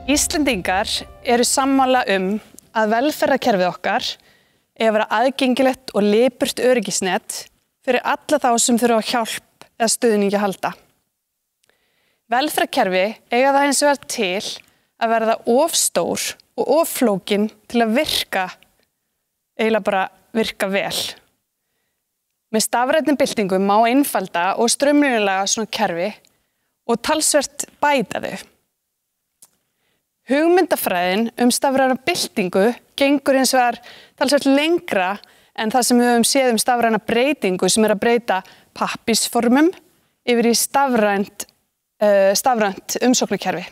Íslendingar eru sammála að velferðarkerfið okkar eigi að vera aðgengilegt og lipurt öryggisnet fyrir alla þá sem þurfa á hjálp eða stuðningi að halda. Velferðarkerfi eiga það hins vegar til að verða of stór og of flókin til að eiginlega bara virka vel. Með stafrænni byltingu má einfalda og straumlínulaga svona kerfi og talsvert bæta þau. Hugmyndafræðin stafræna byltingu gengur hins vegar talsvert lengra en það sem við höfum séð stafræna breytingu sem að breyta pappírsformum yfir í stafrænt umsóknarkerfi.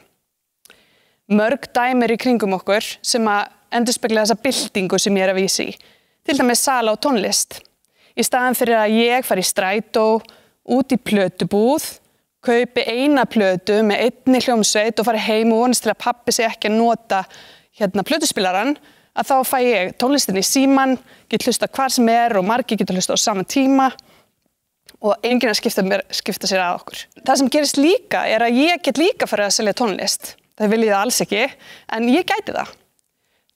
Mörg dæmi í kringum okkur sem að endurspegla þessa byltingu sem ég að vísa í. Til dæmis sala á tónlist. Í staðan fyrir að ég fari í strætó, út í plötubúð, kaupi eina plötu með einni hljómsveit og fari heim og vonast til að pabbi sé ekki að nota plötuspilarann, að þá fæ ég tónlistin í símann, get hlusta hvar sem og margir geta hlusta á sama tíma og enginn að skipta sér að okkur. Það sem gerist líka að ég get líka farið að selja tónlist. Það vil ég það alls ekki, en ég gæti það.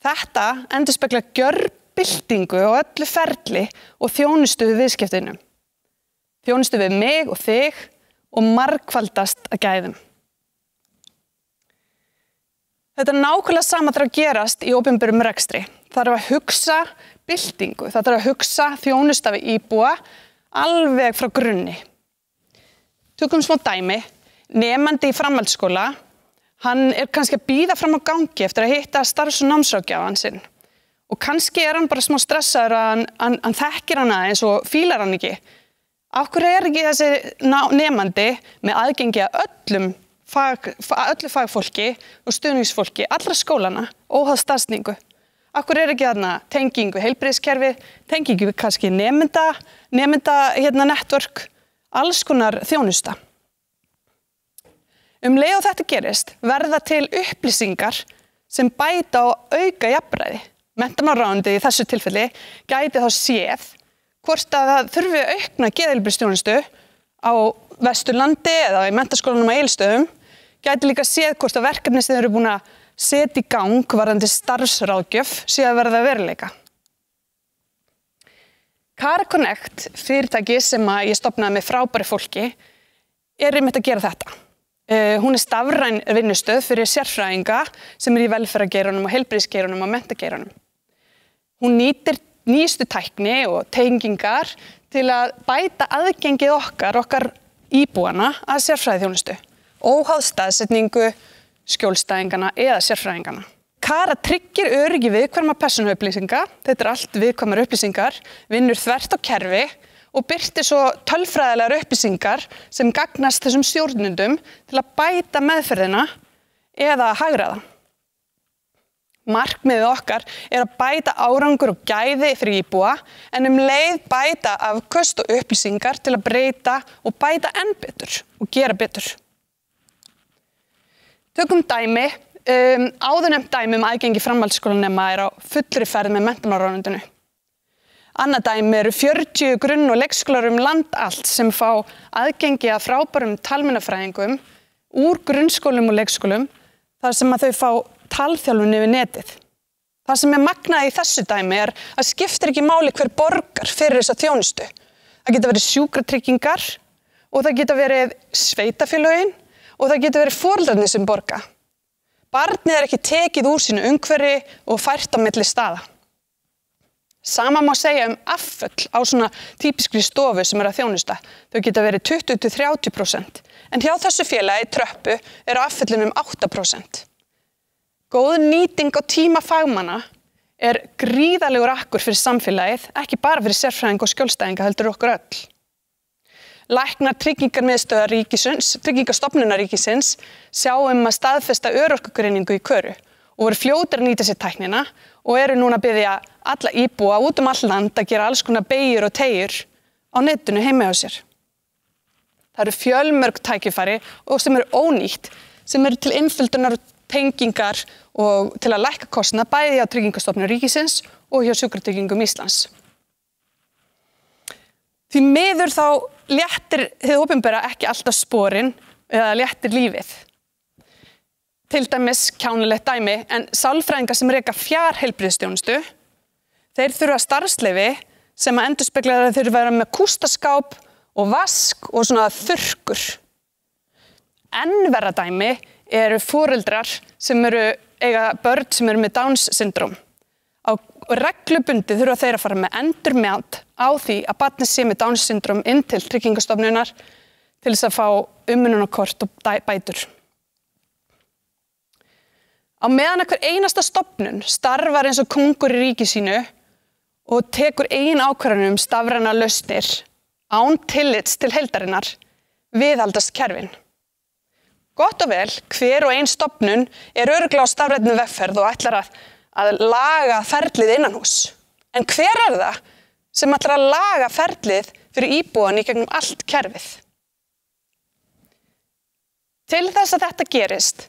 Þetta endurspeglar gjörbyltingu á öllu ferli og þjónustu við viðskiptunum. Þjónustu við mig og þig og margfaldast að gæðum. Þetta nákvæmlega sama þarf að gerast í opinberum rekstri. Það þarf að hugsa byltingu, það þarf að hugsa þjónustu við íbúa alveg frá grunni. Tökum smá dæmi, nemandi í framhaldsskóla, hann kannski að bíða fram á gangi eftir að hitta starfs- og námsráðgjafann sinn. Og kannski hann bara smá stressaður að hann þekkir hann aðeins og fílar hann ekki. Af hverju ekki þessi nemandi með aðgengi að öllu fagfólki og stuðningsfólki, allra skólana, óháð staðsetningu? Af hverju ekki þarna tengingu heilbrigðiskerfi, tengingu kannski nemenda network, alls konar þjónusta. Leið og þetta gerist verða til upplýsingar sem bæta og auka jafnræði. Menntamálaráðuneytið í þessu tilfelli gæti þá séð hvort að það þurfi aukna geðheilbrigðisþjónustu á Vesturlandi eða í menntaskólanum á Egilsstöðum, gæti líka séð hvort að verkefni sem þeir eru búin að setja í gang varðandi starfsráðgjöf sé að verða veruleika. CarConnect, fyrirtæki sem ég stofnaði með frábæru fólki, einmitt að gera þetta. Hún stafræn vinnustöð fyrir sérfræðinga sem í velferðargeiranum og heilbrigðisgeiranum og menntageiranum. Hún nýtir nýjustu tækni og tengingar til að bæta aðgengið okkar íbúana að sérfræðiþjónustu, óháð staðsetningu, skjólstæðingana eða sérfræðingana. Kara tryggir öryggi viðkvæmra persónuupplýsinga, þetta allt viðkvæmar upplýsingar, vinnur þvert á kerfi og birtir svo tölfræðilegar upplýsingar sem gagnast þessum stjórnendum til að bæta meðferðina eða hagræða. Markmiðið okkar að bæta árangur og gæði fyrir íbúa en leið bæta afköst og upplýsingar til að breyta og bæta enn betur og gera betur. Tökum dæmi, áðurnefnt dæmi aðgengi framhaldsskólanema á fullri ferð með menntamálaráðuneytinu. Annað dæmi eru 40 grunn- og leikskólar land allt sem fá aðgengi að frábærum talmeinafræðingum úr grunnskólum og leikskólum þar sem að þau fá talþjálfun yfir netið. Það sem magnað í þessu dæmi að skiptir ekki máli hver borgar fyrir þessa þjónustu. Það geta verið sjúkratryggingar og það geta verið sveitarfélögin og það geta verið foreldrarnir sem borga. Barnið ekki tekið úr sínu umhverfi og fært á milli staða. Sama má segja afföll á svona típiskri stofu sem að þjónusta. Þau geta verið 20–30%, en hjá þessu félagi Tröppu afföllin 8%. Góð nýting á tíma fagmanna gríðarlegur akkur fyrir samfélagið, ekki bara fyrir sérfræðinga og skjólstæðinga heldur okkur öll. Læknar tryggingarmiðstöðvar ríkisins, Tryggingastofnunar ríkisins, sjá að staðfesta örorkugreiningu í Köru og voru fljótir að nýta sér tæknina og eru núna að biðja alla íbúa út all land að gera alls konar beygjur og teygjur á netinu heima hjá sér. Það eru fjölmörg tækifæri og sem ónýtt, sem til innföldunar og tengingar og til að lækka kostnað bæði hjá Tryggingastofnun ríkisins og hjá Sjúkratryggingum Íslands. Því miður þá léttir hið opinbera ekki alltaf sporin eða léttir lífið. til dæmis kjánulegt dæmi, en sálfræðingar sem reka fjarheilbrigðisþjónustu, þeir þurfa starfsleyfi sem að endurspegla að þeir þurfa að vera með kústaskáp og vask og svona þurrkur. Enn verra dæmi eru foreldrar sem eiga börn sem eru með Downs syndrom. Á reglubundið þurfa þeir að fara með endurmat á því að barnið sé með Downs syndrom inn til Tryggingastofnunar til þess að fá umönnunarkort og bætur. Á meðan hver einasta stofnun starfar eins og kóngur í ríki sínu og tekur eigin ákvarðanir stafrænar lausnir án tillits til heildarinnar, viðhaldast kerfin. Gott og vel, hver og ein stofnun örugglega á stafrænni vegferð og ætlar að laga ferlið innanhús. En hver það sem ætlar að laga ferlið fyrir íbúan í gegnum allt kerfið? Til þess að þetta gerist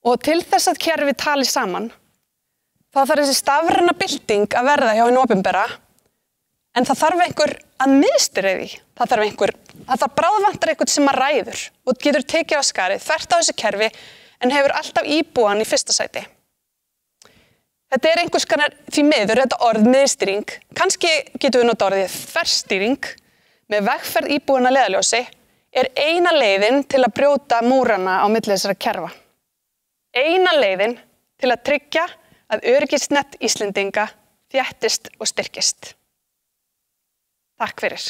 og til þess að kerfið tali saman, þá þarf þessi stafræna bylting að verða hjá hinu opinbera, en það þarf einhver að miðstýra því. Það bráðvantar einhvern sem að ræður og getur tekið á skarið þvert á þessu kerfi en hefur alltaf íbúan í fyrsta sæti. Þetta einhvers konar því miður, þetta orð miðstýring. Kannski getum við notað orðið þverstýring með vegferð íbúan að leiðarljósi eina leiðin til að brjóta múrana á milli þessara kerfa. Eina leiðin til að tryggja að öryggisnett Íslendinga þéttist og styrkist. Takk fyrir.